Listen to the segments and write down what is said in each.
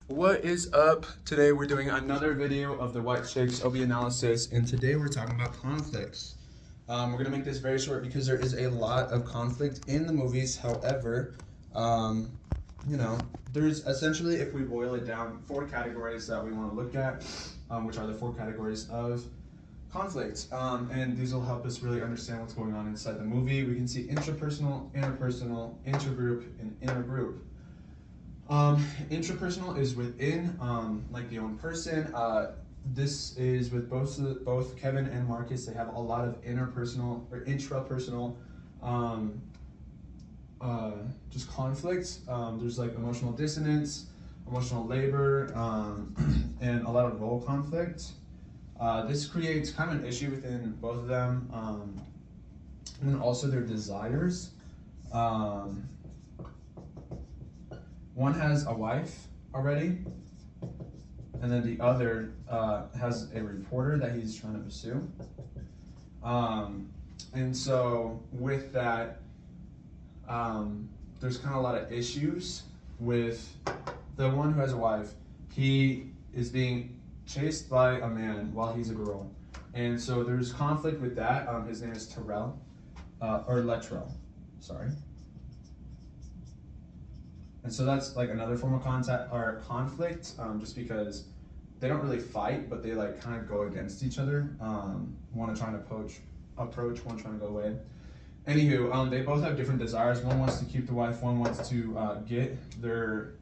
What is up? Today we're doing another video of the White Chicks OB analysis, and today we're talking about conflicts. We're gonna make this very short because there is a lot of conflict in the movies. However, there's essentially, if we boil it down, four categories that we want to look at, which are the four categories of conflict. And these will help us really understand what's going on inside the movie. We can see intrapersonal, interpersonal, intergroup, and intergroup. Intrapersonal is within, like the own person. This is with both Kevin and Marcus. They have a lot of interpersonal or intrapersonal, just conflicts. There's like emotional dissonance, emotional labor, and a lot of role conflict. This creates kind of an issue within both of them, and then also their desires. One has a wife already, and then the other has a reporter that he's trying to pursue. And so with that, there's kind of a lot of issues with the one who has a wife. He is being chased by a man while he's a girl. And so there's conflict with that. His name is Terrell, or Latrell, sorry. And so that's like another form of conflict, just because they don't really fight, but they like kind of go against each other. One trying to approach, one trying to go away. Anywho, they both have different desires. One wants to keep the wife, one wants to get their,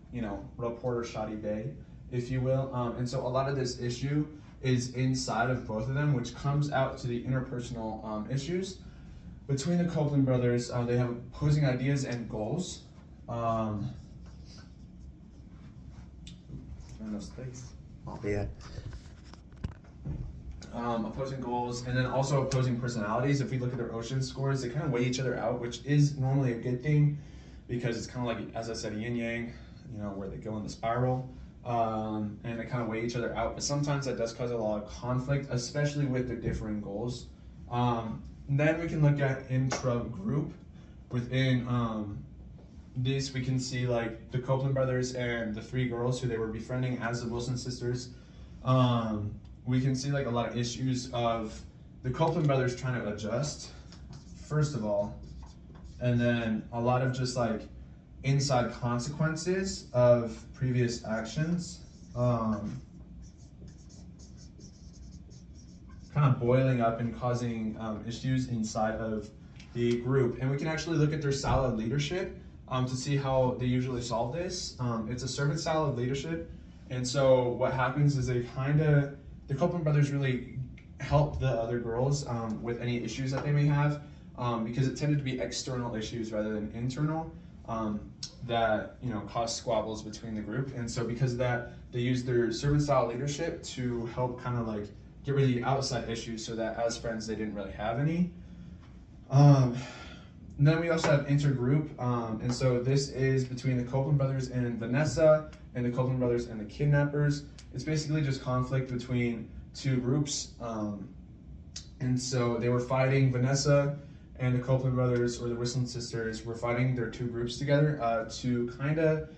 reporter shoddy bay, if you will. And so a lot of this issue is inside of both of them, which comes out to the interpersonal issues. Between the Copeland brothers, they have opposing ideas and goals. Enough space. Oh yeah. Opposing goals, and then also opposing personalities. If we look at their ocean scores, they kind of weigh each other out, which is normally a good thing because it's kind of like, as I said, yin yang, where they go in the spiral, and they kind of weigh each other out. But sometimes that does cause a lot of conflict, especially with their differing goals. Then we can look at intra-group. Within this, we can see like the Copeland brothers and the three girls who they were befriending as the Wilson sisters. We can see like a lot of issues of the Copeland brothers trying to adjust, first of all, and then a lot of just like inside consequences of previous actions, kind of boiling up and causing issues inside of the group. And we can actually look at their style of leadership to see how they usually solve this. It's a servant style of leadership. And so what happens is the Copeland brothers really help the other girls with any issues that they may have, because it tended to be external issues rather than internal that cause squabbles between the group. And so because of that, they use their servant style leadership to help kind of like get rid of the outside issues, so that as friends they didn't really have any. And then we also have intergroup, and so this is between the Copeland brothers and Vanessa, and the Copeland brothers and the kidnappers. It's basically just conflict between two groups, and so they were fighting. Vanessa and the Copeland brothers, or the Wilson sisters, were fighting their two groups together to kind of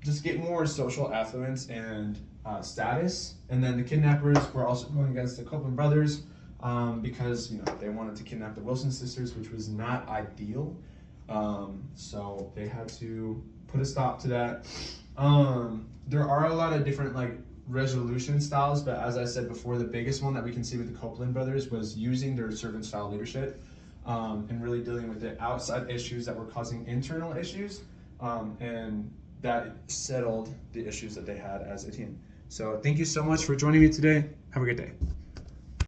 just get more social affluence and status. And then the kidnappers were also going against the Copeland brothers, because they wanted to kidnap the Wilson sisters, which was not ideal. So they had to put a stop to that. There are a lot of different like resolution styles, but as I said before, the biggest one that we can see with the Copeland brothers was using their servant style leadership, and really dealing with the outside issues that were causing internal issues, and that settled the issues that they had as a team. So thank you so much for joining me today. Have a good day.